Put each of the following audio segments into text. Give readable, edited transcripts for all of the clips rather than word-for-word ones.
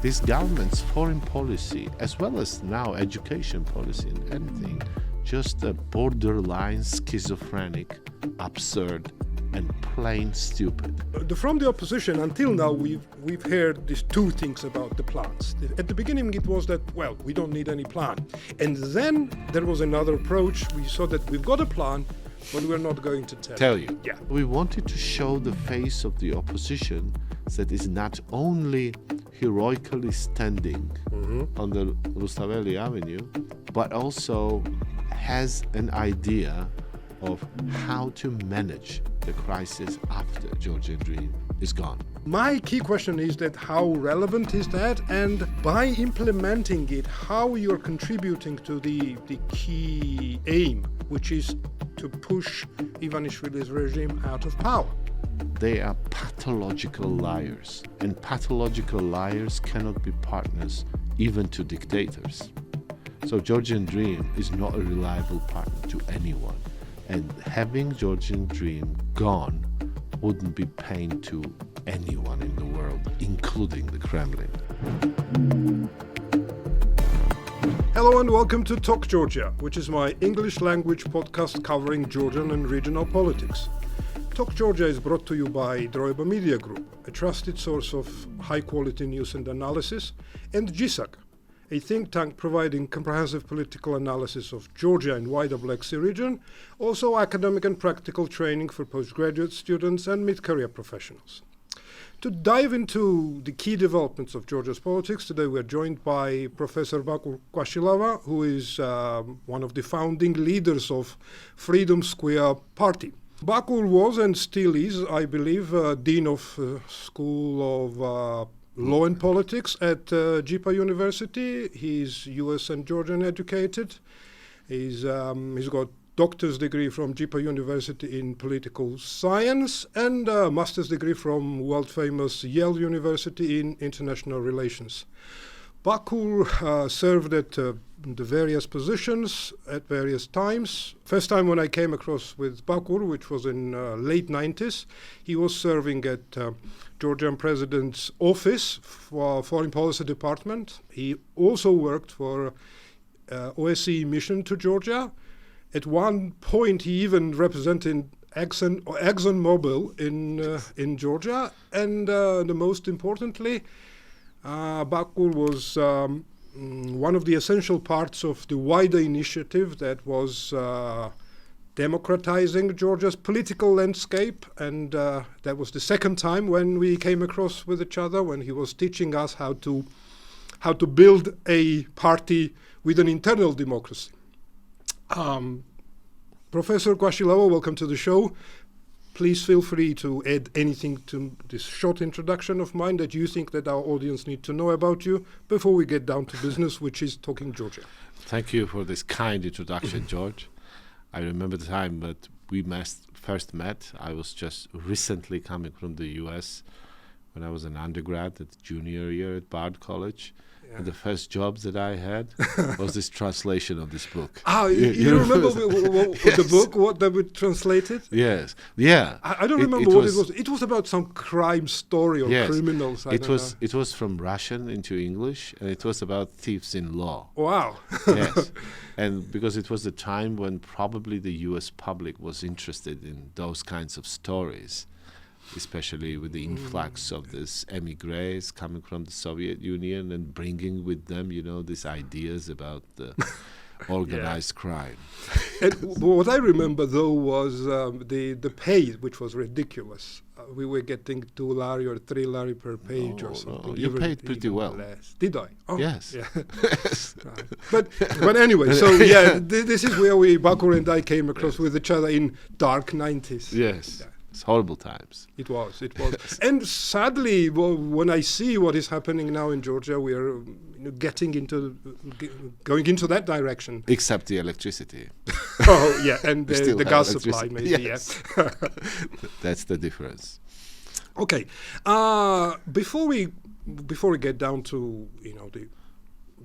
this government's foreign policy, as well as now education policy and anything, just a borderline schizophrenic, absurd, and plain stupid. From the opposition until now, we've heard these two things about the plans. At the beginning, it was that, well, we don't need any plan. And then there was another approach. We saw that we've got a plan, but we're not going to tell you. Yeah. We wanted to show the face of the opposition that is not only heroically standing on the Rustaveli Avenue, but also has an idea of how to manage the crisis after Georgian Dream is gone. My key question is that how relevant is that, and by implementing it, how you're contributing to the key aim, which is to push Ivanishvili's regime out of power. They are pathological liars, and pathological liars cannot be partners even to dictators. So Georgian Dream is not a reliable partner to anyone, and having Georgian Dream gone wouldn't be pain to anyone in the world, including the Kremlin. Hello and welcome to Talk Georgia, which is my English language podcast covering Georgian and regional politics. Talk Georgia is brought to you by Droiba Media Group, a trusted source of high-quality news and analysis, and GISAG, a think tank providing comprehensive political analysis of Georgia and wider Black Sea region, also academic and practical training for postgraduate students and mid-career professionals. To dive into the key developments of Georgia's politics, today we're joined by Professor Bakur Kvashilava, who is one of the founding leaders of Freedom Square Party. Bakur was and still is, I believe, Dean of School of Law and Politics at GIPA University. He's US and Georgian educated. He's got doctor's degree from GIPA University in political science and a master's degree from world-famous Yale University in international relations. Bakur served at the various positions at various times. First time when I came across with Bakur, which was in late 90s, he was serving at Georgian President's Office for Foreign Policy Department. He also worked for OSCE mission to Georgia. At one point, he even represented ExxonMobil in Georgia. And the most importantly, Bakur was one of the essential parts of the wider initiative that was democratizing Georgia's political landscape, and that was the second time when we came across with each other, when he was teaching us how to build a party with an internal democracy. Professor Kvashilava, welcome to the show. Please feel free to add anything to this short introduction of mine that you think that our audience need to know about you before we get down to business, which is talking Georgia. Thank you for this kind introduction, George. I remember the time that we first met. I was just recently coming from the US when I was an undergrad at junior year at Bard College. Yeah. And the first job that I had was this translation of this book. You remember the book, what that was translated? Yes. Yeah. I don't remember what it was. It was about some crime story or criminals. It was from Russian into English, and it was about thieves in law. Wow. Yes. And because it was the time when probably the US public was interested in those kinds of stories, especially with the influx of these emigres coming from the Soviet Union and bringing with them, these ideas about the organized crime. And what I remember, though, was the pay, which was ridiculous. We were getting $2 or $3 per page or something. No, you paid pretty well. Less. Did I? Oh, yes. Yeah. Right. But anyway, so this is where Bakur and I came across with each other in dark 90s. Yes. Yeah. It's horrible times. It was. And sadly, when I see what is happening now in Georgia, we are going into that direction. Except the electricity. Oh, yeah, and the gas supply, maybe, yes. Yeah. That's the difference. Okay. Before we get down to,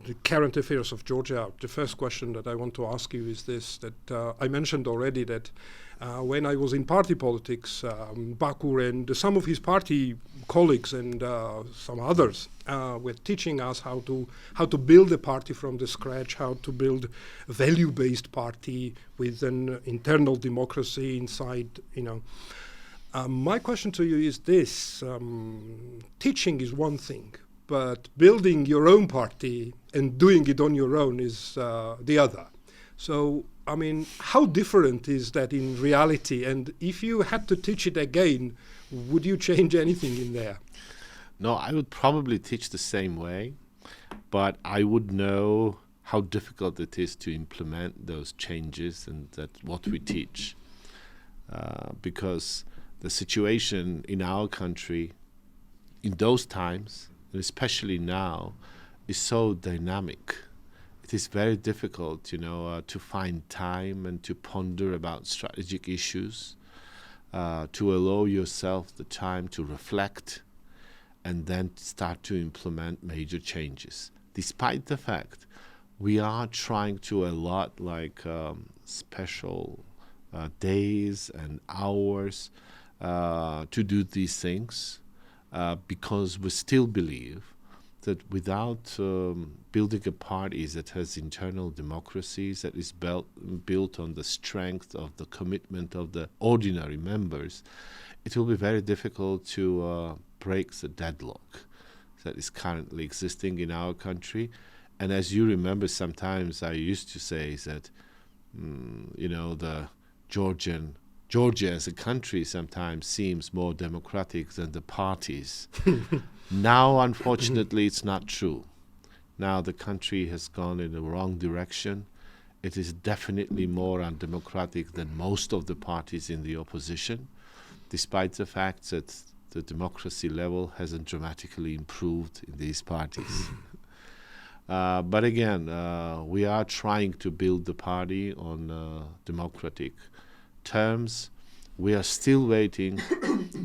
the current affairs of Georgia, the first question that I want to ask you is this, that I mentioned already that When I was in party politics, Bakur and some of his party colleagues and some others were teaching us how to build a party from the scratch, how to build a value-based party with an internal democracy inside. My question to you is this: teaching is one thing, but building your own party and doing it on your own is the other. So, I mean, how different is that in reality? And if you had to teach it again, would you change anything in there? No, I would probably teach the same way, but I would know how difficult it is to implement those changes and that what we teach. Because the situation in our country in those times, and especially now, is so dynamic. It is very difficult, to find time and to ponder about strategic issues, to allow yourself the time to reflect and then start to implement major changes. Despite the fact we are trying to allot special days and hours to do these things, because we still believe that without building a party that has internal democracies, that is built on the strength of the commitment of the ordinary members, it will be very difficult to break the deadlock that is currently existing in our country. And as you remember, sometimes I used to say that, the Georgia as a country sometimes seems more democratic than the parties. Now, unfortunately, it's not true. Now the country has gone in the wrong direction. It is definitely more undemocratic than most of the parties in the opposition, despite the fact that the democracy level hasn't dramatically improved in these parties. But again, we are trying to build the party on democratic terms. We are still waiting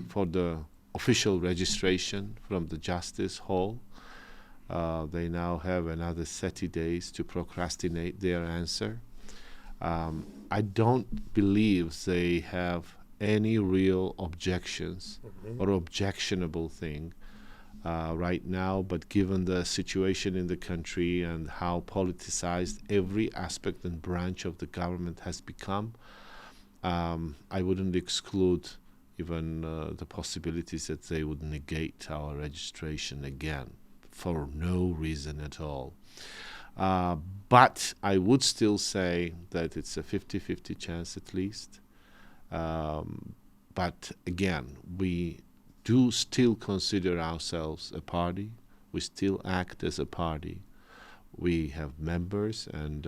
for the official registration from the Justice Hall. They now have another 30 days to procrastinate their answer. I don't believe they have any real objections or objectionable thing right now, but given the situation in the country and how politicized every aspect and branch of the government has become, I wouldn't exclude even the possibilities that they would negate our registration again for no reason at all. But I would still say that it's a 50-50 chance at least. But again, we do still consider ourselves a party. We still act as a party. We have members, and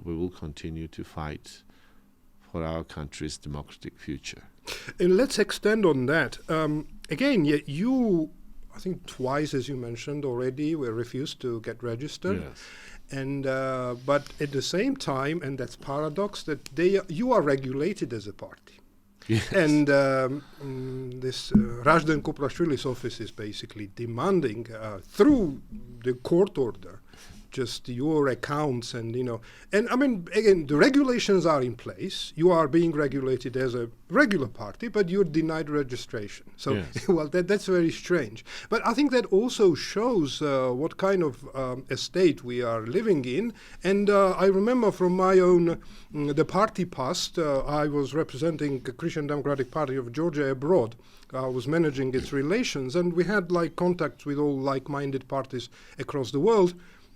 we will continue to fight for our country's democratic future. And let's extend on that. Again, you, I think twice, as you mentioned already, were refused to get registered. Yes. And but at the same time, and that's paradox, that you are regulated as a party. Yes. And this Bakur Kvashilava's office is basically demanding through the court order just your accounts and I mean, again, the regulations are in place. You are being regulated as a regular party, but you're denied registration. So, yes. Well, that's very strange. But I think that also shows what kind of a state we are living in. And I remember from my own, the party past, I was representing the Christian Democratic Party of Georgia abroad. I was managing its relations, and we had contacts with all like-minded parties across the world,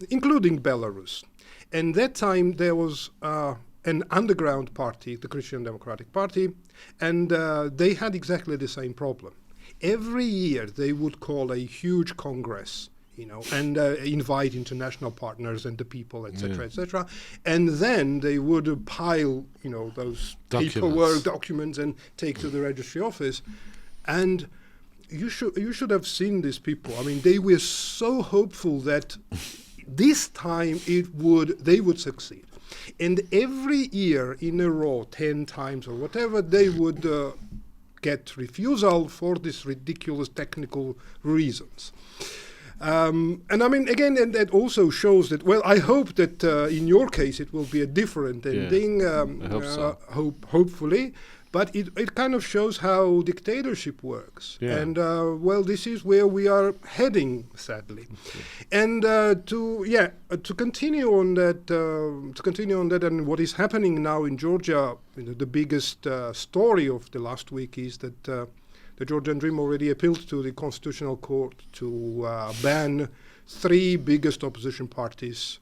including Belarus. And that time there was an underground party, the Christian Democratic Party, and they had exactly the same problem. Every year they would call a huge congress, and invite international partners and the people, etc., etc. And then they would pile, those paperwork documents and take to the registry office. And you should have seen these people. I mean, they were so hopeful that this time they would succeed. And every year in a row, 10 times or whatever, they would get refusal for these ridiculous technical reasons. And I mean, again, and that also shows that, well, I hope that in your case it will be a different ending, I hope so. hopefully. But it kind of shows how dictatorship works. Yeah. And, this is where we are heading, sadly. Okay. And to continue on that, and what is happening now in Georgia, the biggest story of the last week is that the Georgian Dream already appealed to the Constitutional Court to ban three biggest opposition parties,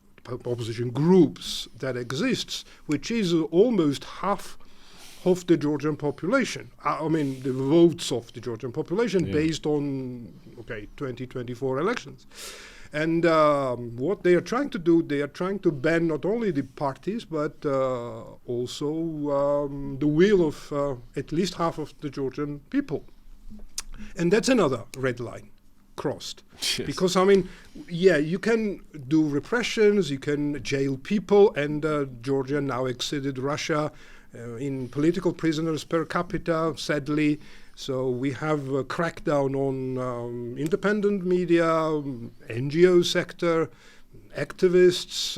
opposition groups that exists, which is almost half of the Georgian population. I mean, the votes of the Georgian population based on 2024 elections. And what they are trying to do, they are trying to ban not only the parties, but also the will of at least half of the Georgian people. And that's another red line crossed. Yes. Because, I mean, you can do repressions, you can jail people, and Georgia now exceeded Russia in political prisoners per capita, sadly. So we have a crackdown on independent media, NGO sector, activists.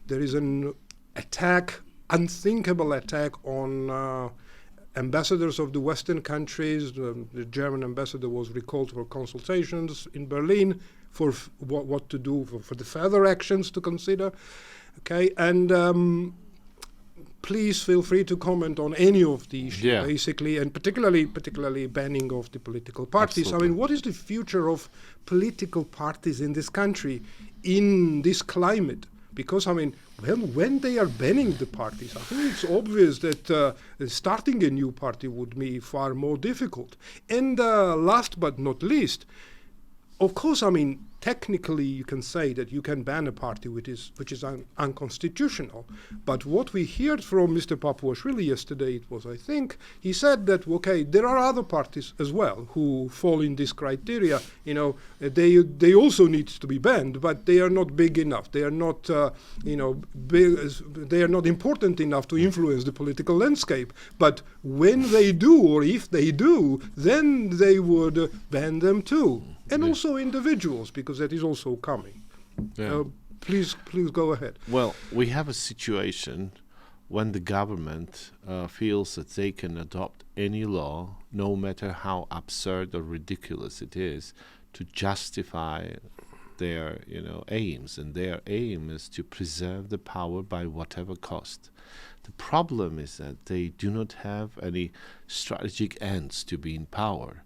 There is an attack, unthinkable attack on ambassadors of the Western countries. The German ambassador was recalled for consultations in Berlin for what to do for the further actions to consider. Okay, and please feel free to comment on any of the issues, basically, and particularly banning of the political parties. Absolutely. I mean, what is the future of political parties in this country in this climate? Because, I mean, when they are banning the parties, I think it's obvious that starting a new party would be far more difficult. And last but not least, of course, I mean, technically you can say that you can ban a party which is unconstitutional. But what we heard from Mr. Papuashvili yesterday, it was, I think, he said that, there are other parties as well who fall in this criteria. They also need to be banned, but they are not big enough. They are not, they are not important enough to influence the political landscape. But when they do, or if they do, then they would ban them too. And also individuals, because that is also coming. Yeah. Please go ahead. Well, we have a situation when the government feels that they can adopt any law, no matter how absurd or ridiculous it is, to justify their aims. And their aim is to preserve the power by whatever cost. The problem is that they do not have any strategic ends to be in power.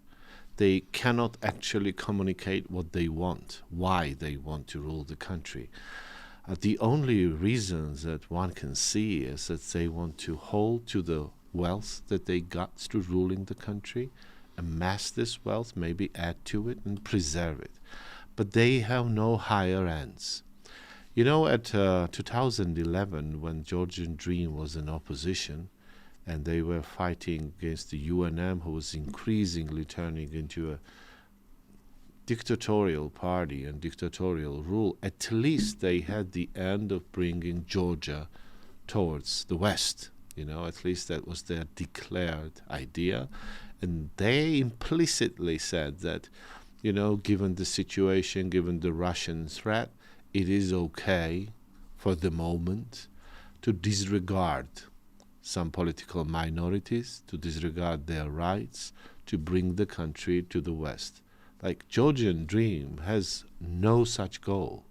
They cannot actually communicate what they want, why they want to rule the country. The only reasons that one can see is that they want to hold to the wealth that they got through ruling the country, amass this wealth, maybe add to it and preserve it. But they have no higher ends. At 2011, when Georgian Dream was in opposition, and they were fighting against the UNM, who was increasingly turning into a dictatorial party and dictatorial rule, at least they had the end of bringing Georgia towards the West. At least that was their declared idea. And they implicitly said that, given the situation, given the Russian threat, it is okay for the moment to disregard some political minorities, to disregard their rights, to bring the country to the West. Like Georgian Dream has no such goal.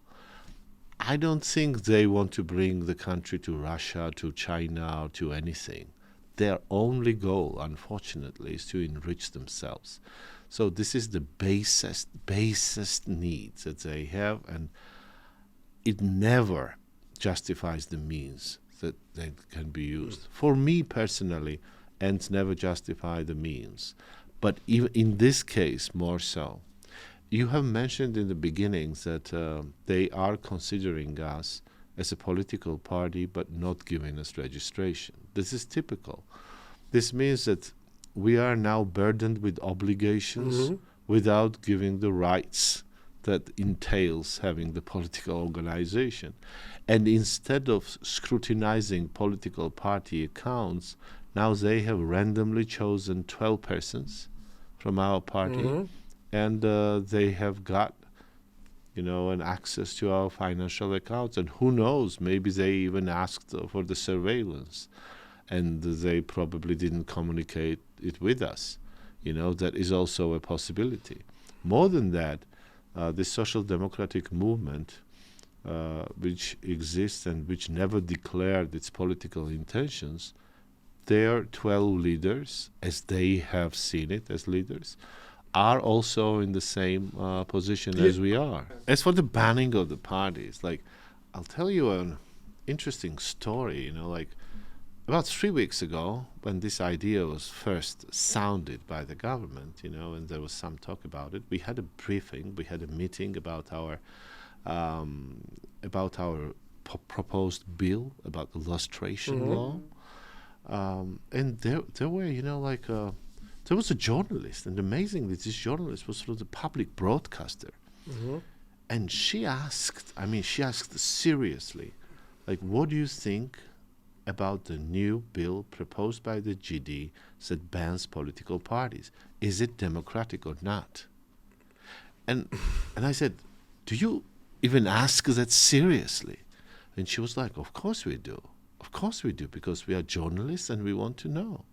I don't think they want to bring the country to Russia, to China, or to anything. Their only goal, unfortunately, is to enrich themselves. So this is the basest needs that they have, and it never justifies the means that can be used. For me personally, ends never justify the means. But even in this case, more so. You have mentioned in the beginnings that they are considering us as a political party but not giving us registration. This is typical. This means that we are now burdened with obligations without giving the rights that entails having the political organization. And instead of scrutinizing political party accounts, now they have randomly chosen 12 persons from our party, and they have got, an access to our financial accounts. And who knows, maybe they even asked for the surveillance. and they probably didn't communicate it with us. That is also a possibility. More than that, the social democratic movement, which exists and which never declared its political intentions, their 12 leaders, as they have seen it as leaders, are also in the same position as we are. As for the banning of the parties, I'll tell you an interesting story. About 3 weeks ago, when this idea was first sounded by the government, and there was some talk about it, we had a briefing, we had a meeting about our proposed bill about the lustration law. And there were, there was a journalist, and amazingly, this journalist was from the public broadcaster. And she asked seriously, what do you think about the new bill proposed by the GD that bans political parties? Is it democratic or not? And I said, do you even ask that seriously? And she was like, of course we do. Of course we do, because we are journalists and we want to know.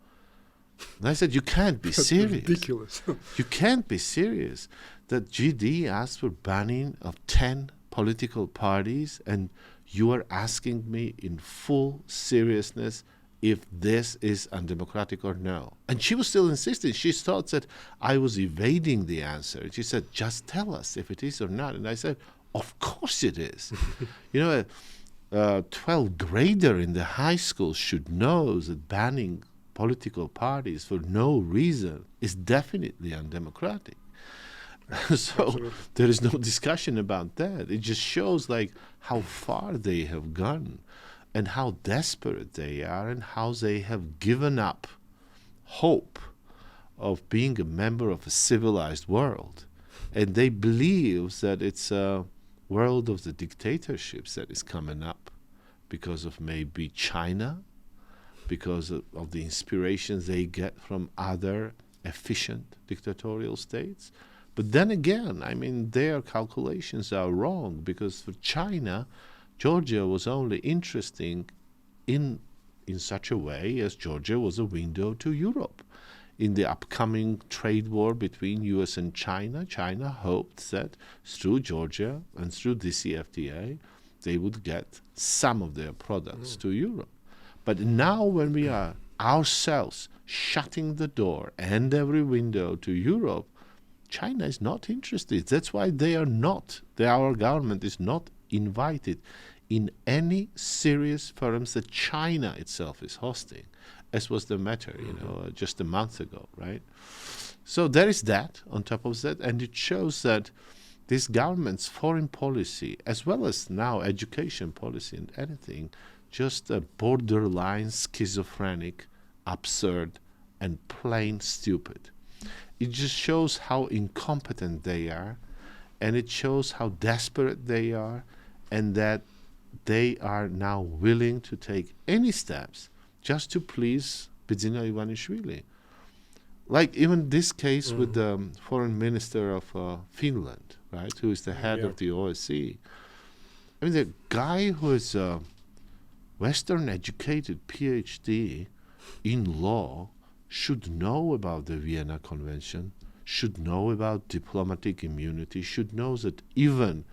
And I said, you can't be serious. Ridiculous. You can't be serious that GD asked for banning of 10 political parties, and you are asking me in full seriousness if this is undemocratic or no. And she was still insisting. She thought that I was evading the answer. She said, just tell us if it is or not. And I said, of course it is. A 12th grader in the high school should know that banning political parties for no reason is definitely undemocratic. So Absolutely. there is no discussion about that. It just shows how far they have gone and how desperate they are and how they have given up hope of being a member of a civilized world. And they believe that it's a world of the dictatorships that is coming up because of maybe China, because of the inspirations they get from other efficient dictatorial states. But then again, their calculations are wrong, because for China, Georgia was only interesting in such a way as Georgia was a window to Europe. In the upcoming trade war between US and China, China hoped that through Georgia and through DCFTA, they would get some of their products to Europe. But now when we are ourselves shutting the door and every window to Europe, China is not interested. That's why our government is not invited in any serious forums that China itself is hosting, as was the matter, just a month ago, right? So there is that on top of that, and it shows that this government's foreign policy, as well as now education policy and anything, just a borderline schizophrenic, absurd, and plain stupid. It just shows how incompetent they are, and it shows how desperate they are, and that they are now willing to take any steps just to please Bidzina Ivanishvili. Even this case with the foreign minister of Finland, right, who is the head of the OSCE. The guy who is a Western-educated PhD in law should know about the Vienna Convention, should know about diplomatic immunity, should know that even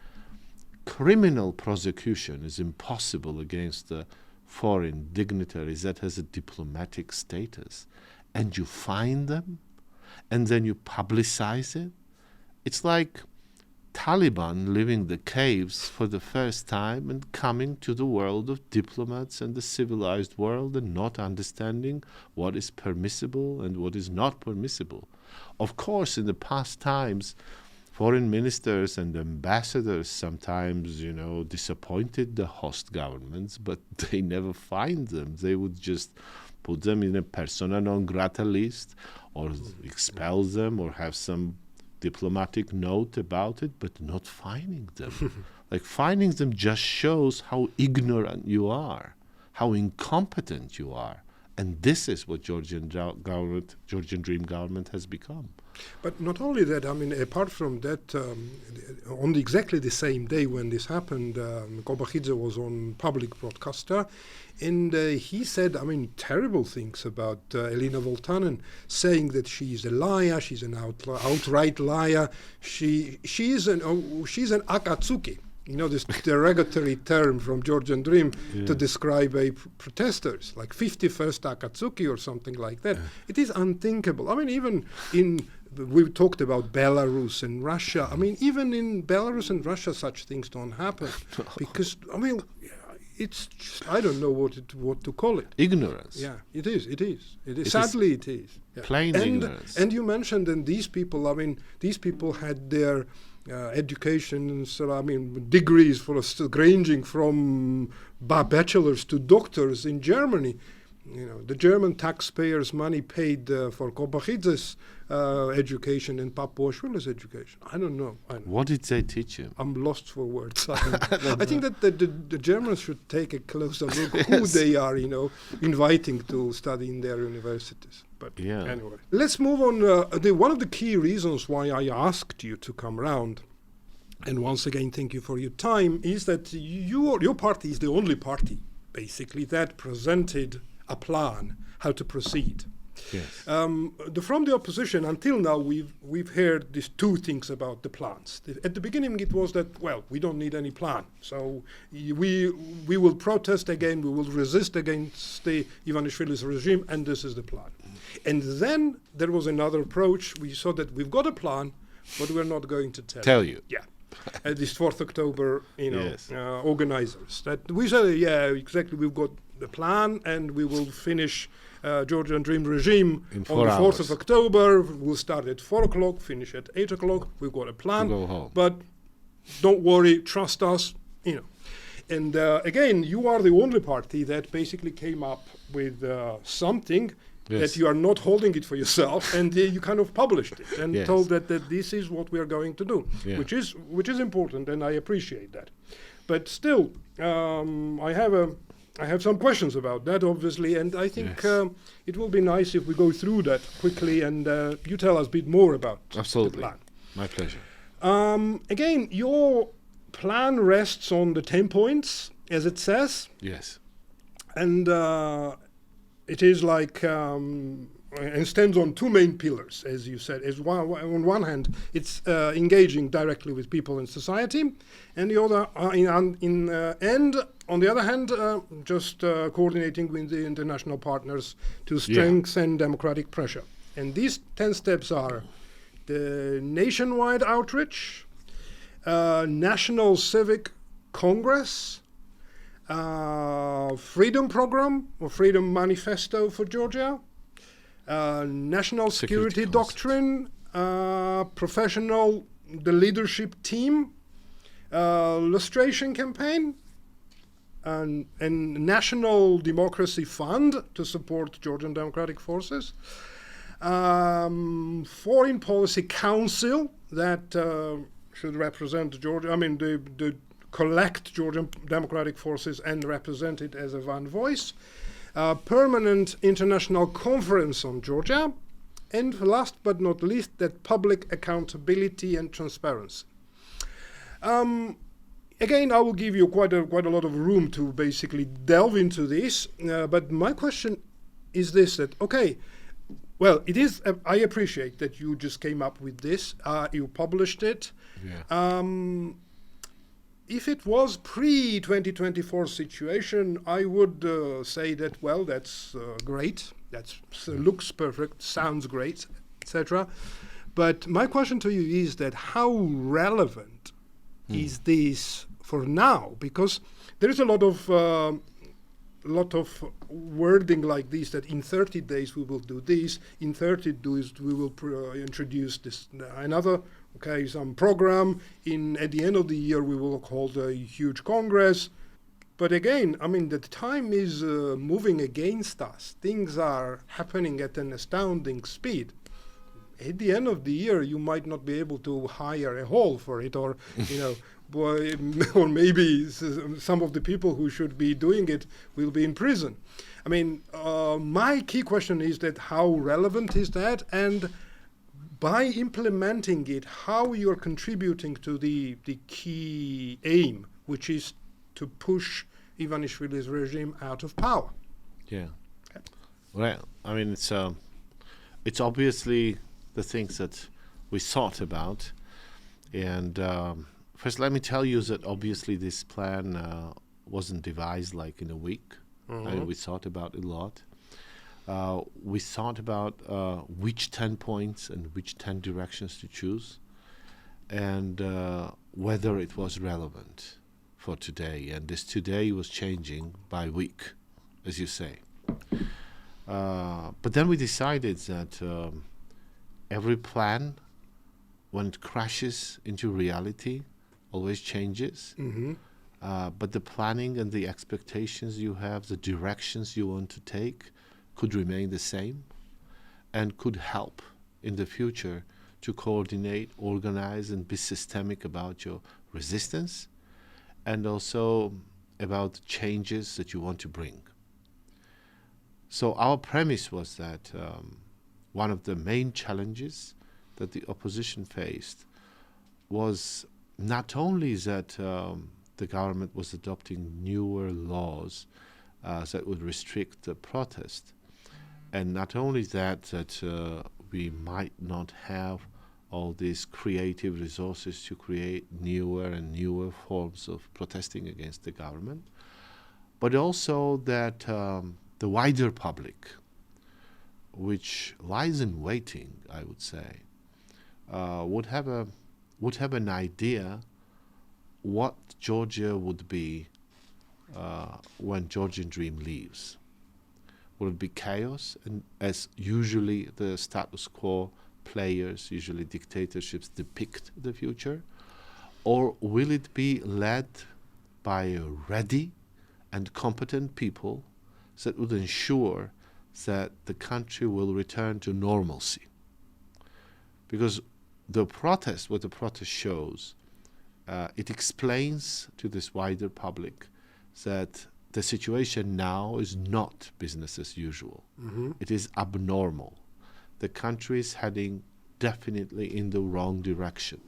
criminal prosecution is impossible against a foreign dignitaries that has a diplomatic status. And you find them, and then you publicize it. It's like Taliban leaving the caves for the first time and coming to the world of diplomats and the civilized world and not understanding what is permissible and what is not permissible. Of course, in the past times, foreign ministers and ambassadors sometimes, disappointed the host governments, but they never find them. They would just put them in a persona non grata list or expel them or have some diplomatic note about it, but not finding them. Finding them just shows how ignorant you are, how incompetent you are And this is what Georgian Dream government has become. But not only that, I mean, apart from that, on exactly the same day when this happened, Rukhadze was on public broadcaster, and he said, I mean, terrible things about Elina Voltanen, saying that she's a liar, she's an outright liar, she's an akatsuki. You know, this derogatory term from Georgian Dream to describe protesters, like 51st Akatsuki or something like that. It is unthinkable. I mean, even we talked about Belarus and Russia. I mean, even in Belarus and Russia, such things don't happen. Because, I mean, it's just, I don't know what to call it. Ignorance. Yeah, it is. Sadly, it is. Yeah. Plain ignorance. And you mentioned, and these people, I mean, these people had their education, so I mean, degrees ranging from bachelors to doctors in Germany. You know, the German taxpayers' money paid for Rukhadze's education and Papuashvili's education. I don't know. What did they teach him? I'm lost for words. I think that the Germans should take a closer look who they are, you know, inviting to study in their universities. But anyway, let's move on. One of the key reasons why I asked you to come around, and once again, thank you for your time, is that your party is the only party, basically, that presented a plan how to proceed. Yes. From the opposition until now, we've heard these two things about the plans. At the beginning, it was that, well, we don't need any plan, so we will protest again, we will resist against the Ivanishvili's regime, and this is the plan. And then there was another approach. We saw that we've got a plan, but we're not going to tell you. Yeah. This 4th October, you know, organizers. That we said, yeah, exactly, we've got the plan, and we will finish Georgian Dream regime on the 4th of October. We'll start at 4 o'clock, finish at 8 o'clock. We've got a plan. Go home. But don't worry, trust us, you know. And again, you are the only party that basically came up with something that you are not holding it for yourself, and you kind of published it and told that this is what we are going to do, which is important, and I appreciate that. But still, I have some questions about that, obviously, and I think it will be nice if we go through that quickly and you tell us a bit more about the plan. My pleasure. Again, your plan rests on the 10 points, as it says. Yes. And it is like, and stands on two main pillars, as you said. On one hand, it's engaging directly with people in society, and the other, and on the other hand, just coordinating with the international partners to strengthen democratic pressure. And these 10 steps are the nationwide outreach, National Civic Congress, Freedom Program or Freedom Manifesto for Georgia, National Security Doctrine, the leadership team, lustration campaign, and National Democracy Fund to support Georgian Democratic Forces, Foreign Policy Council that should represent Georgia, I mean the collect Georgian Democratic Forces and represent it as a one voice, permanent international conference on Georgia, and last but not least, that public accountability and transparency. Again, I will give you quite a lot of room to basically delve into this, but my question is this, that, okay, well, it is, I appreciate that you just came up with this, you published it. Yeah. If it was pre-2024 situation, I would say that, well, that's great, that looks perfect, sounds great, etc. But my question to you is that how relevant is this for now? Because there is a lot of wording like this, that in 30 days we will do this, in 30 days we will introduce this another, some program, at the end of the year we will hold a huge congress. But again, I mean, the time is moving against us. Things are happening at an astounding speed. At the end of the year, you might not be able to hire a hall for it, or or maybe some of the people who should be doing it will be in prison. I mean, my key question is that how relevant is that, and by implementing it, how you're contributing to the key aim, which is to push Ivanishvili's regime out of power. Yeah. Well, I mean, it's obviously the things that we thought about. And first, let me tell you that obviously this plan wasn't devised like in a week. Mm-hmm. I mean, we thought about it a lot. We thought about which 10 points and which 10 directions to choose, and whether it was relevant for today. And this today was changing by week, as you say. But then we decided that every plan, when it crashes into reality, always changes. Mm-hmm. But the planning and the expectations you have, the directions you want to take, could remain the same and could help in the future to coordinate, organize, and be systemic about your resistance and also about the changes that you want to bring. So our premise was that one of the main challenges that the opposition faced was not only that the government was adopting newer laws that would restrict the protest, and not only that we might not have all these creative resources to create newer and newer forms of protesting against the government, but also that the wider public, which lies in waiting, I would say, would have an idea what Georgia would be when Georgian Dream leaves. Will it be chaos, and as usually the status quo players, usually dictatorships, depict the future? Or will it be led by ready and competent people that would ensure that the country will return to normalcy? Because what the protest shows, it explains to this wider public that the situation now is not business as usual. Mm-hmm. It is abnormal. The country is heading definitely in the wrong direction.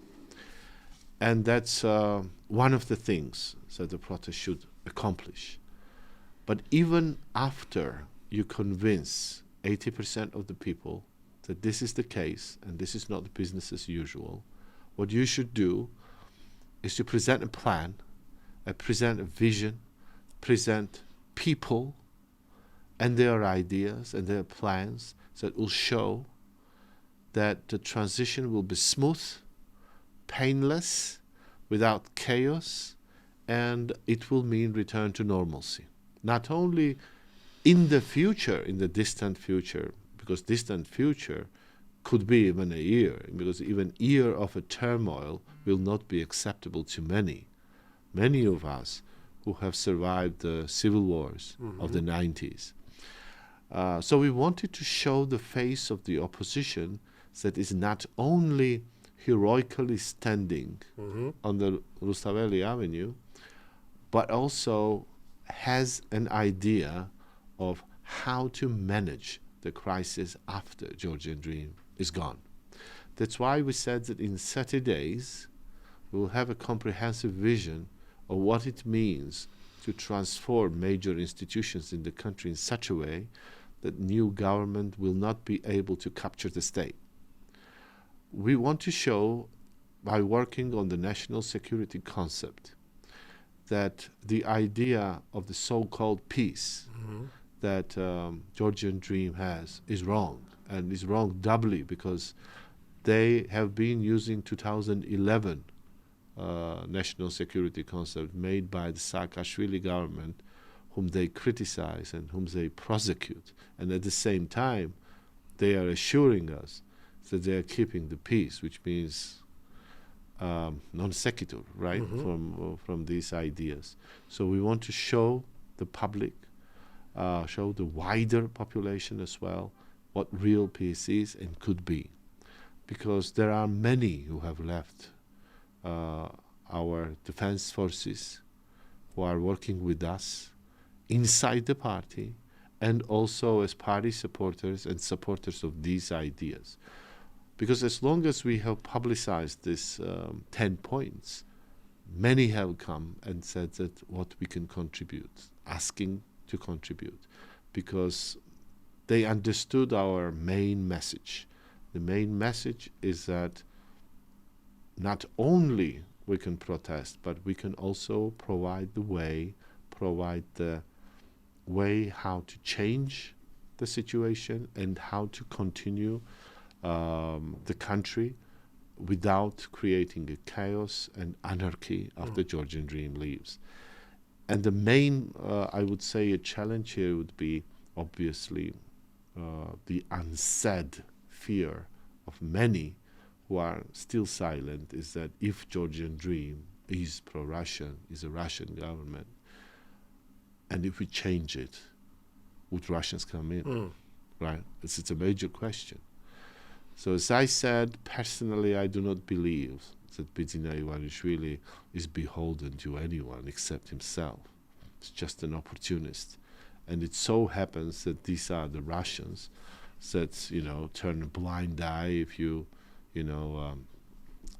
And that's one of the things that the protest should accomplish. But even after you convince 80% of the people that this is the case and this is not business as usual, what you should do is to present a plan, present a vision, present people and their ideas and their plans that will show that the transition will be smooth, painless, without chaos, and it will mean return to normalcy. Not only in the future, in the distant future, because distant future could be even a year, because even a year of a turmoil will not be acceptable to many. Many of us who have survived the civil wars of the 90s. So we wanted to show the face of the opposition that is not only heroically standing on the Rustaveli Avenue, but also has an idea of how to manage the crisis after Georgian Dream is gone. That's why we said that in 30 days we will have a comprehensive vision of what it means to transform major institutions in the country in such a way that new government will not be able to capture the state. We want to show, by working on the national security concept, that the idea of the so-called peace that Georgian Dream has is wrong, and is wrong doubly because they have been using 2011 national security concept made by the Saakashvili government, whom they criticize and whom they prosecute. And at the same time, they are assuring us that they are keeping the peace, which means non sequitur, right, from these ideas. So we want to show the public, show the wider population as well, what real peace is and could be. Because there are many who have left our defense forces who are working with us inside the party and also as party supporters and supporters of these ideas. Because as long as we have publicized this 10 points, many have come and said that what we can contribute, asking to contribute, because they understood our main message. The main message is that not only we can protest, but we can also provide the way how to change the situation and how to continue the country without creating a chaos and anarchy after Georgian Dream leaves. And the main, I would say, a challenge here would be obviously the unsaid fear of many who are still silent, is that if Georgian Dream is pro-Russian, is a Russian government, and if we change it, would Russians come in? Right? It's a major question. So as I said, personally, I do not believe that Bidzina Ivanishvili is beholden to anyone except himself. It's just an opportunist. And it so happens that these are the Russians that, turn a blind eye if you,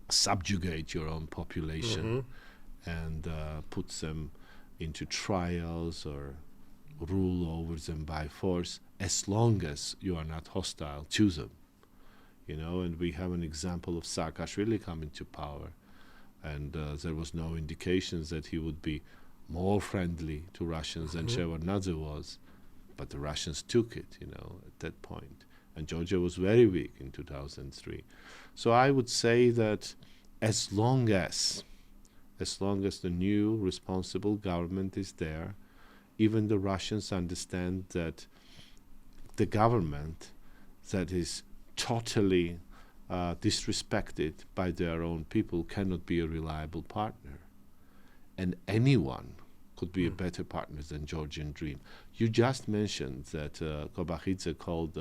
subjugate your own population and put them into trials or rule over them by force, as long as you are not hostile to them. And we have an example of Saakashvili coming to power, and there was no indications that he would be more friendly to Russians than Shevardnadze was, but the Russians took it, at that point. And Georgia was very weak in 2003. So I would say that as long as the new responsible government is there, even the Russians understand that the government that is totally disrespected by their own people cannot be a reliable partner. And anyone could be a better partner than Georgian Dream. You just mentioned that Kvashilava called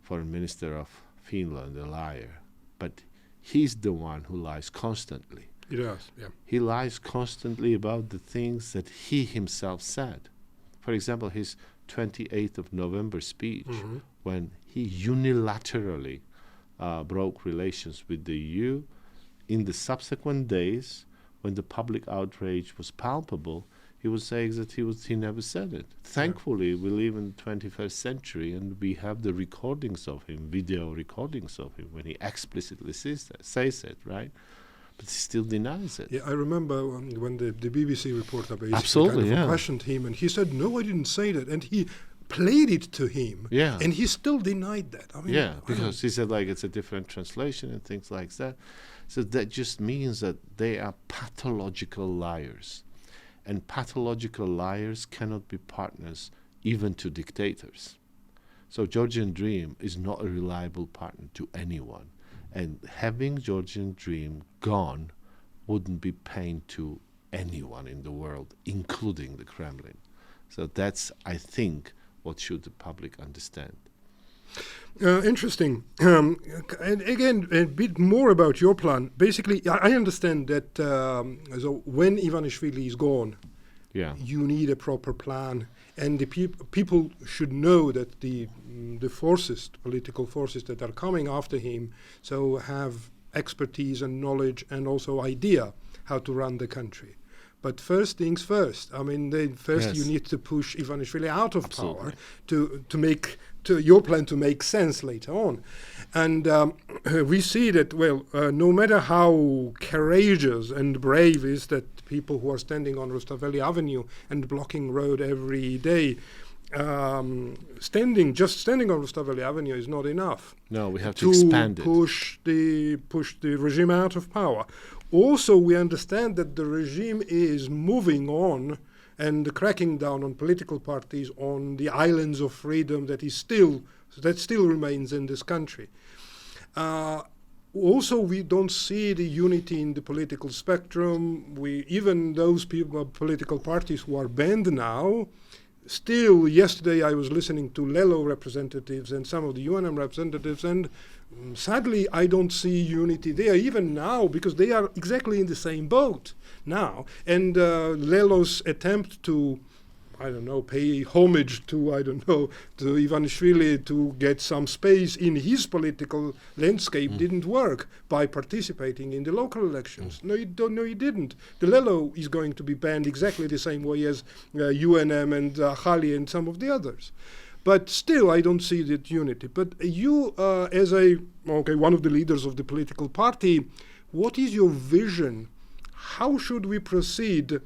Foreign Minister of Finland a liar, but he's the one who lies constantly. He does, yeah. He lies constantly about the things that he himself said. For example, his 28th of November speech, when he unilaterally broke relations with the EU. In the subsequent days, when the public outrage was palpable, he was saying that he never said it. Thankfully, we live in the 21st century, and we have the recordings of him, video recordings of him, when he explicitly says it, right? But he still denies it. Yeah, I remember when the BBC reporter basically Absolutely, questioned him, and he said, no, I didn't say that. And he played it to him, and he still denied that. I mean, because he said it's a different translation and things like that. So that just means that they are pathological liars. And pathological liars cannot be partners even to dictators. So Georgian Dream is not a reliable partner to anyone. And having Georgian Dream gone wouldn't be pain to anyone in the world, including the Kremlin. So that's, I think, what should the public understand. Interesting. And again, a bit more about your plan. Basically, I understand that so when Ivanishvili is gone, you need a proper plan, and the people should know that the forces, the political forces that are coming after him, so have expertise and knowledge and also idea how to run the country. But first things first. I mean, you need to push Ivanishvili out of power to make your plan to make sense later on. And we see that, no matter how courageous and brave is that people who are standing on Rustaveli Avenue and blocking road every day, standing on Rustaveli Avenue is not enough. No, we have to expand it. Push the regime out of power. Also, we understand that the regime is moving on and cracking down on political parties on the islands of freedom that still remains in this country. Also, we don't see the unity in the political spectrum. Even those political parties who are banned now, still, yesterday I was listening to Lelo representatives and some of the UNM representatives, and sadly I don't see unity there even now, because they are exactly in the same boat now. And Lelo's attempt to, I don't know, pay homage to, to Ivanishvili to get some space in his political landscape didn't work by participating in the local elections. No, he didn't. The Lelo is going to be banned exactly the same way as UNM and Hali and some of the others. But still, I don't see that unity. But you, as one of the leaders of the political party, what is your vision? How should we proceed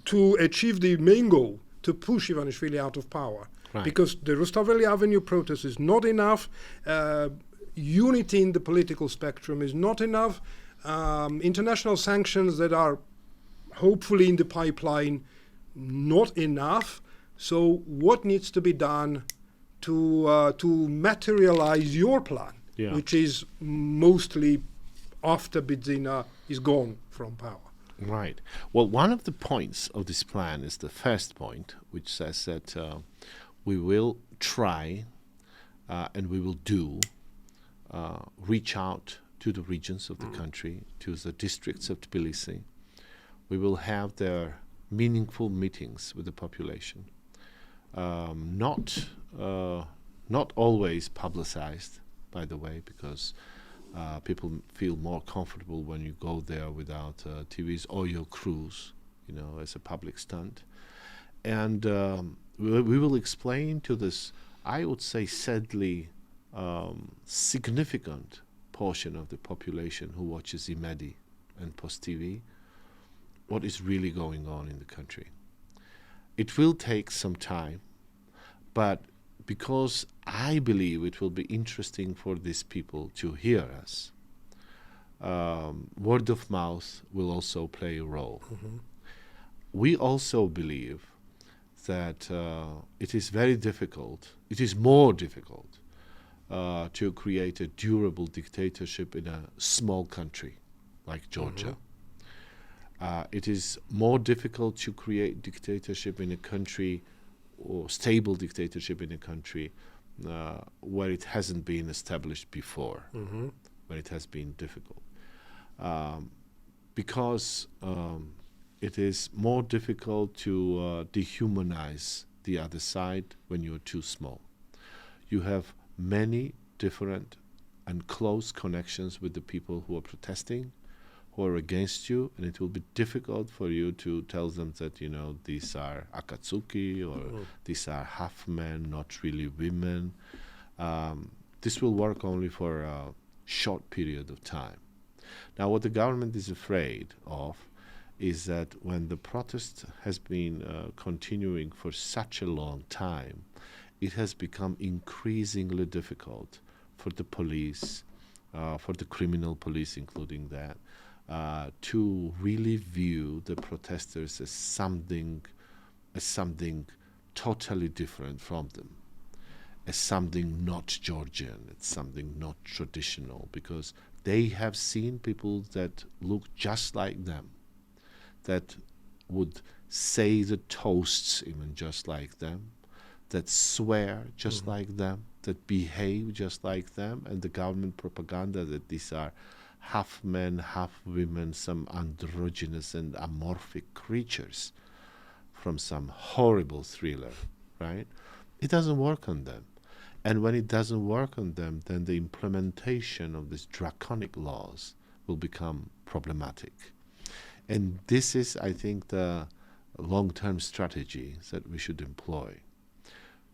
to achieve the main goal, to push Ivanishvili out of power? Right. Because the Rustaveli Avenue protest is not enough. Unity in the political spectrum is not enough. International sanctions that are hopefully in the pipeline, not enough. So what needs to be done to materialize your plan, which is mostly after Bidzina is gone from power? Right. Well, one of the points of this plan is the first point, which says that we will try and we will reach out to the regions of the country, to the districts of Tbilisi. We will have their meaningful meetings with the population, not always publicized, by the way, because people feel more comfortable when you go there without TVs or your crews, as a public stunt. And we will explain to this, I would say, sadly, significant portion of the population who watches Imedi and Post TV, what is really going on in the country. It will take some time, but because I believe it will be interesting for these people to hear us, word of mouth will also play a role. We also believe that it is very difficult, it is more difficult to create a durable dictatorship in a small country like Georgia. It is more difficult to create dictatorship in a country, or stable dictatorship in a country where it hasn't been established before, where it has been difficult. Because it is more difficult to dehumanize the other side when you're too small. You have many different and close connections with the people who are protesting, who are against you, and it will be difficult for you to tell them that, these are Akatsuki or these are half men, not really women. This will work only for a short period of time. Now, what the government is afraid of is that when the protest has been continuing for such a long time, it has become increasingly difficult for the police, for the criminal police including that, to really view the protesters as something totally different from them, as something not Georgian, as something not traditional, because they have seen people that look just like them, that would say the toasts even just like them, that swear just like them, that behave just like them, and the government propaganda that these are half men, half women, some androgynous and amorphic creatures from some horrible thriller, right? It doesn't work on them. And when it doesn't work on them, then the implementation of these draconic laws will become problematic. And this is, I think, the long-term strategy that we should employ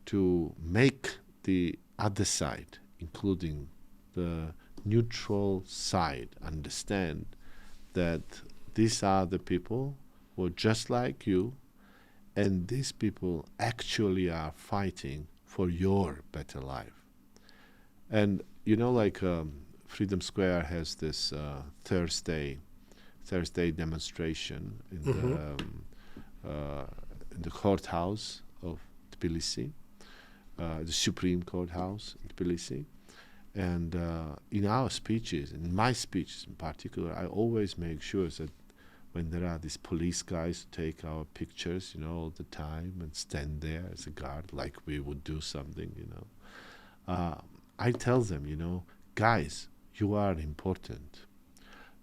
to make the other side, including the neutral side, understand that these are the people who are just like you, and these people actually are fighting for your better life. And Freedom Square has this Thursday demonstration in the courthouse of Tbilisi, the Supreme Courthouse in Tbilisi. And in our speeches, in my speeches in particular, I always make sure that when there are these police guys who take our pictures, all the time and stand there as a guard like we would do something, I tell them, guys, you are important.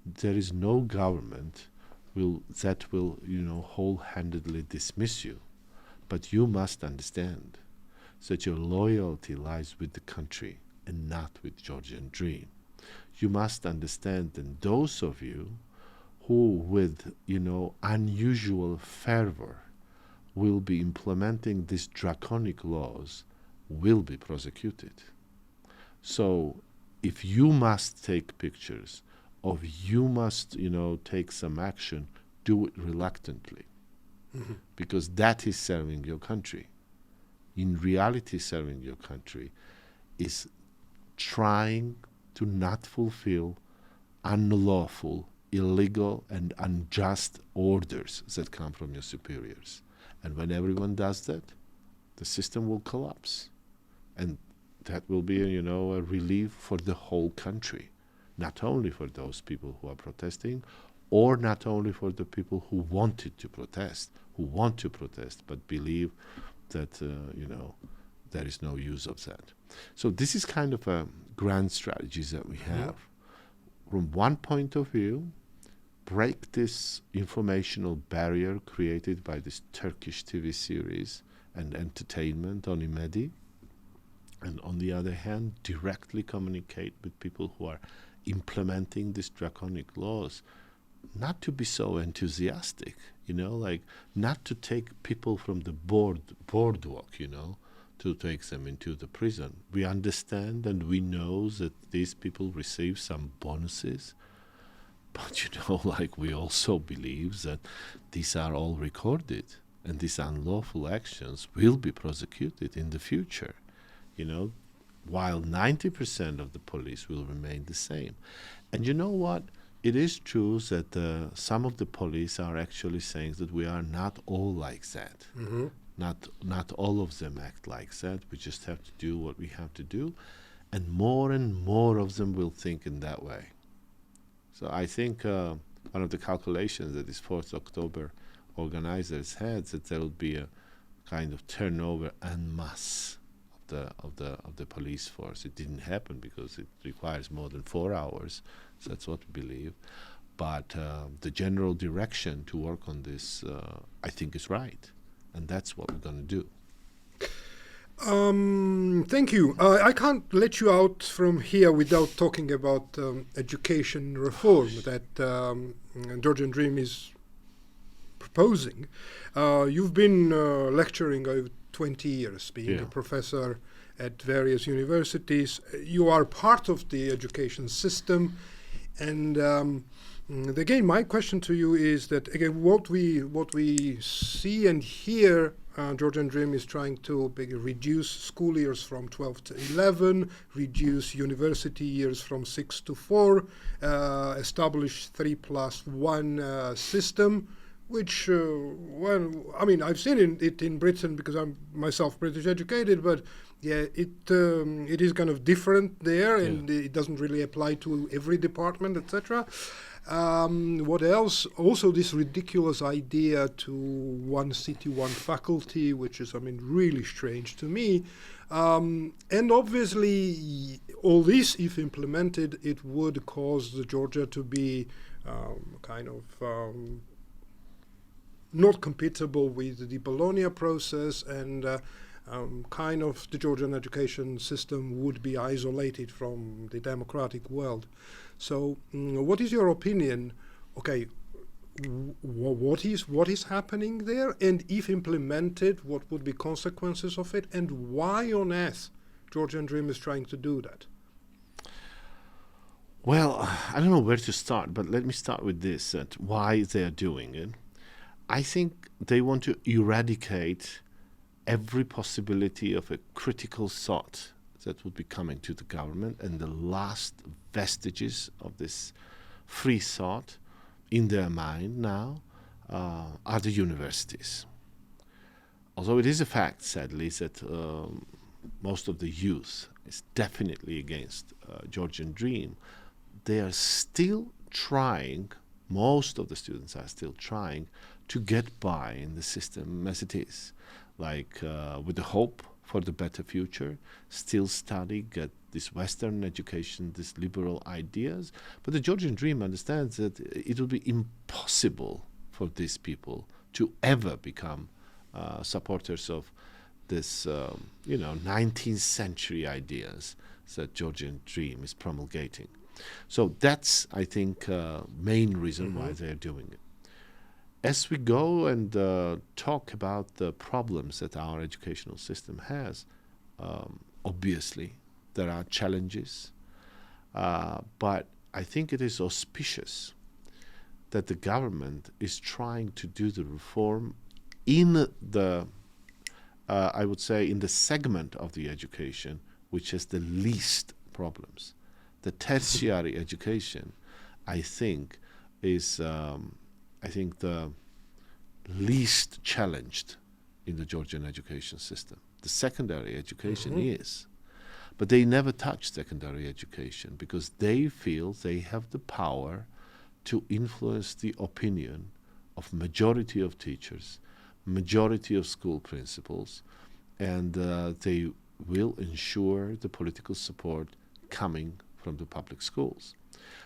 There is no government that will whole-handedly dismiss you, but you must understand that your loyalty lies with the country and not with Georgian Dream. You must understand that those of you who with unusual fervor will be implementing these draconic laws will be prosecuted. So if you must take pictures, or you must take some action, do it reluctantly, because that is serving your country. In reality, serving your country is trying to not fulfill unlawful, illegal, and unjust orders that come from your superiors. And when everyone does that, the system will collapse. And that will be, a relief for the whole country, not only for those people who are protesting, or not only for the people who want to protest, but believe that, there is no use of that. So this is kind of a grand strategy that we have. From one point of view, break this informational barrier created by this Turkish TV series and entertainment on Imedi, and on the other hand, directly communicate with people who are implementing these draconic laws, not to be so enthusiastic, not to take people from the boardwalk, to take them into the prison. We understand and we know that these people receive some bonuses, but we also believe that these are all recorded and these unlawful actions will be prosecuted in the future, while 90% of the police will remain the same. And you know what? It is true that some of the police are actually saying that we are not all like that. Not all of them act like that. We just have to do what we have to do. And more of them will think in that way. So I think one of the calculations that this 4th October organizers had, that there would be a kind of turnover en masse of the police force. It didn't happen because it requires more than 4 hours. So that's what we believe. But the general direction to work on this, I think, is right. And that's what we're going to do. Thank you. I can't let you out from here without talking about education reform that Georgian Dream is proposing. You've been lecturing over 20 years, being a professor at various universities. You are part of the education system. And again, my question to you is that, again, what we see and hear, Georgian Dream is trying to reduce school years from 12 to 11, reduce university years from 6 to 4, establish 3+1 system, which, I've seen it in Britain because I'm myself British educated, but it is kind of different there, and it doesn't really apply to every department, etc. What else? Also, this ridiculous idea to one city, one faculty, which is, really strange to me. And obviously, all this, if implemented, it would cause Georgia to be not compatible with the Bologna process, and the Georgian education system would be isolated from the democratic world. So, what is your opinion? Okay, what is happening there, and if implemented, what would be consequences of it, and why on earth Georgian Dream is trying to do that? Well, I don't know where to start, but let me start with this: that why they are doing it. I think they want to eradicate every possibility of a critical thought that would be coming to the government, and the last vestiges of this free thought in their mind now are the universities. Although it is a fact, sadly, that most of the youth is definitely against Georgian Dream, they are still trying Most of the students are still trying to get by in the system as it is, like with the hope for the better future, still study, get this Western education, these liberal ideas. But the Georgian Dream understands that it will be impossible for these people to ever become supporters of this, 19th century ideas that Georgian Dream is promulgating. So that's, I think, main reason why they're doing it. As we go and talk about the problems that our educational system has, obviously there are challenges, but I think it is auspicious that the government is trying to do the reform in the, I would say, in the segment of the education which has the least problems. The tertiary education, I think, is the least challenged in the Georgian education system. The secondary education is. But they never touch secondary education because they feel they have the power to influence the opinion of majority of teachers, majority of school principals, and they will ensure the political support coming from the public schools.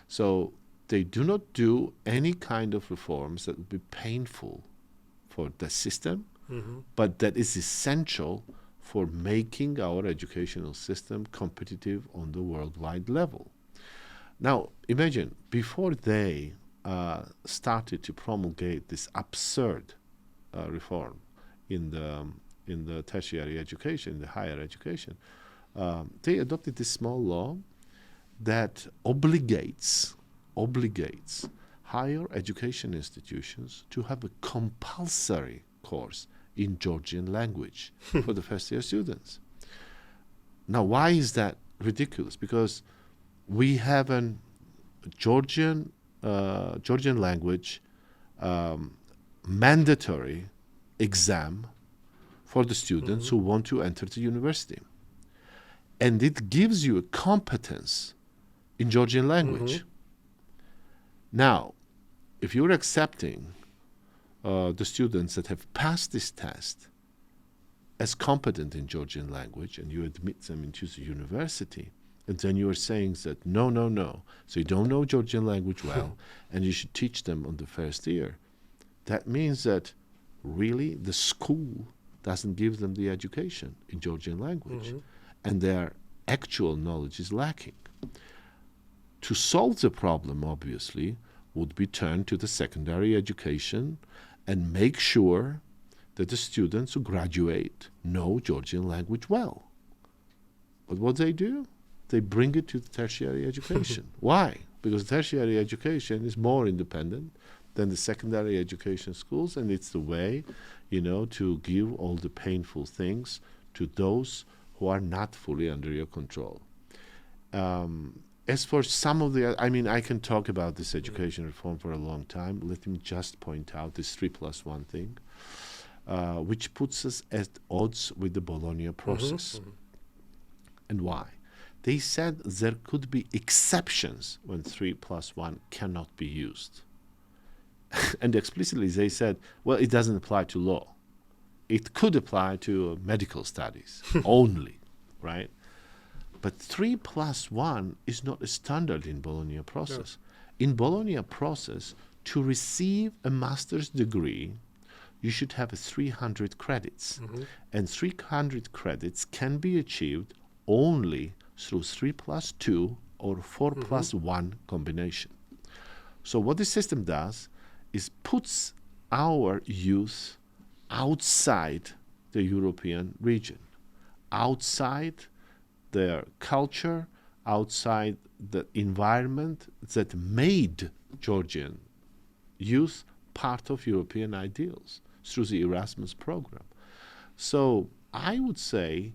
So they do not do any kind of reforms that would be painful for the system, but that is essential for making our educational system competitive on the worldwide level. Now, imagine, before they started to promulgate this absurd reform in the tertiary education, the higher education, they adopted this small law that obligates higher education institutions to have a compulsory course in Georgian language for the first-year students. Now, why is that ridiculous? Because we have a Georgian language mandatory exam for the students who want to enter the university. And it gives you a competence in Georgian language. Now, if you're accepting the students that have passed this test as competent in Georgian language and you admit them into the university, and then you are saying that no, so you don't know Georgian language well and you should teach them on the first year, that means that really the school doesn't give them the education in Georgian language and their actual knowledge is lacking. To solve the problem, obviously, would be turned to the secondary education and make sure that the students who graduate know Georgian language well. But what they do? They bring it to the tertiary education. Why? Because tertiary education is more independent than the secondary education schools, and it's the way, to give all the painful things to those who are not fully under your control. As for some of the, I can talk about this education reform for a long time. Let me just point out this 3+1 thing, which puts us at odds with the Bologna process. And why? They said there could be exceptions when 3+1 cannot be used. And explicitly they said, well, it doesn't apply to law. It could apply to medical studies only, right? But 3+1 is not a standard in Bologna process. No. In Bologna process, to receive a master's degree, you should have 300 credits. And 300 credits can be achieved only through 3+2 or 4+1 combination. So what this system does is puts our youth outside the European region, outside their culture, outside the environment that made Georgian youth part of European ideals through the Erasmus program. So I would say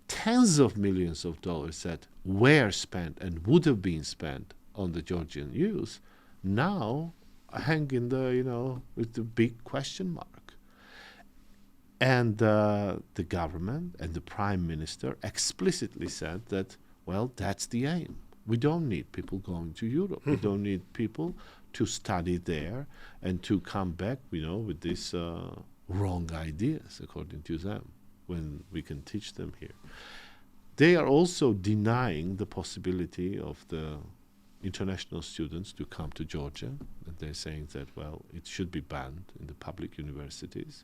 tens of millions of dollars that were spent and would have been spent on the Georgian youth now hang in the, with the big question mark. And the government and the prime minister explicitly said that, well, that's the aim. We don't need people going to Europe. We don't need people to study there and to come back, with these wrong ideas, according to them, when we can teach them here. They are also denying the possibility of the international students to come to Georgia. And they're saying that, well, it should be banned in the public universities.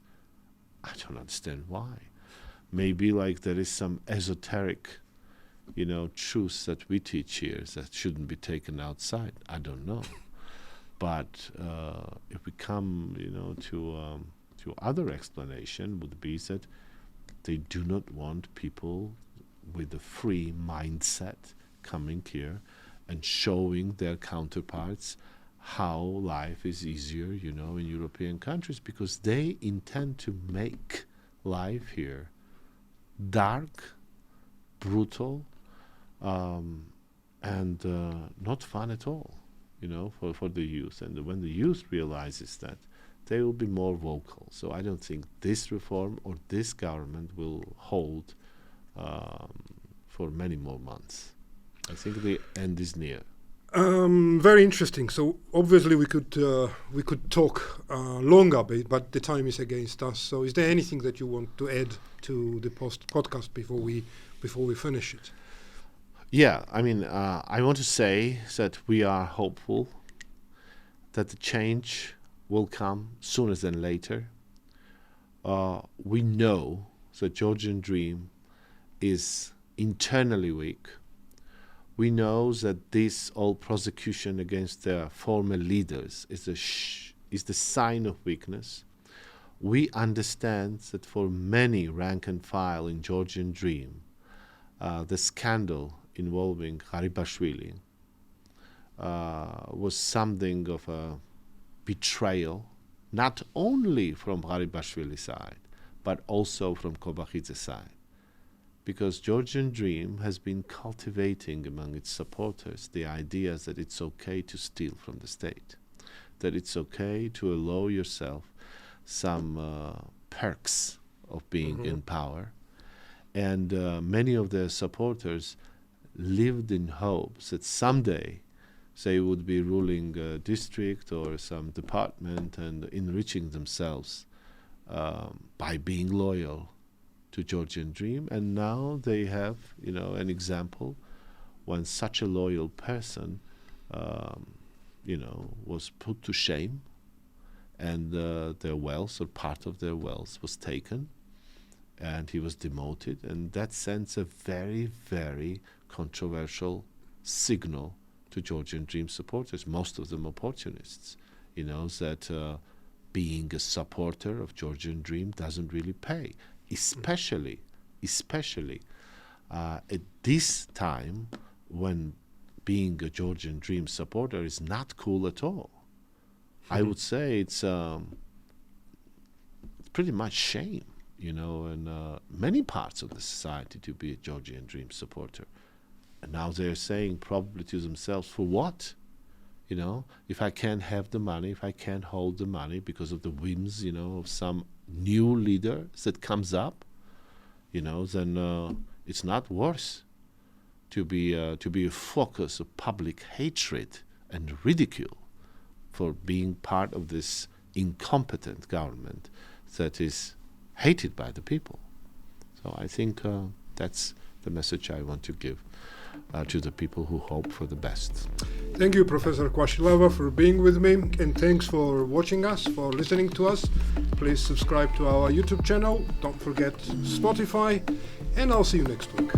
I don't understand why. Maybe like there is some esoteric, truths that we teach here that shouldn't be taken outside. I don't know. But if we come, to other explanation would be that they do not want people with a free mindset coming here and showing their counterparts how life is easier, in European countries, because they intend to make life here dark, brutal, and not fun at all, for the youth. And when the youth realizes that, they will be more vocal. So I don't think this reform or this government will hold for many more months. I think the end is near. Very interesting. So obviously we could talk longer, but the time is against us. So is there anything that you want to add to the podcast before we finish it? Yeah, I want to say that we are hopeful that the change will come sooner than later. We know the Georgian Dream is internally weak. We know that this old prosecution against their former leaders is the sign of weakness. We understand that for many rank and file in Georgian Dream, the scandal involving Ivanishvili was something of a betrayal, not only from Ivanishvili's side, but also from Kvashilava's side. Because Georgian Dream has been cultivating among its supporters the idea that it's okay to steal from the state, that it's okay to allow yourself some perks of being in power. And many of their supporters lived in hopes that someday they would be ruling a district or some department and enriching themselves by being loyal to Georgian Dream. And now they have, an example when such a loyal person, was put to shame, and their wealth or part of their wealth was taken, and he was demoted. And that sends a very, very controversial signal to Georgian Dream supporters, most of them opportunists, that being a supporter of Georgian Dream doesn't really pay, especially at this time when being a Georgian Dream supporter is not cool at all. I would say it's pretty much shame, in many parts of the society to be a Georgian Dream supporter. And now they're saying probably to themselves, for what? If I can't have the money, if I can't hold the money because of the whims, of some new leader that comes up, then it's not worse to be a focus of public hatred and ridicule for being part of this incompetent government that is hated by the people. So I think that's the message I want to give to the people who hope for the best. Thank you, Professor Kvashilava, for being with me, and thanks for watching us, for listening to us. Please subscribe to our YouTube channel, don't forget Spotify, and I'll see you next week.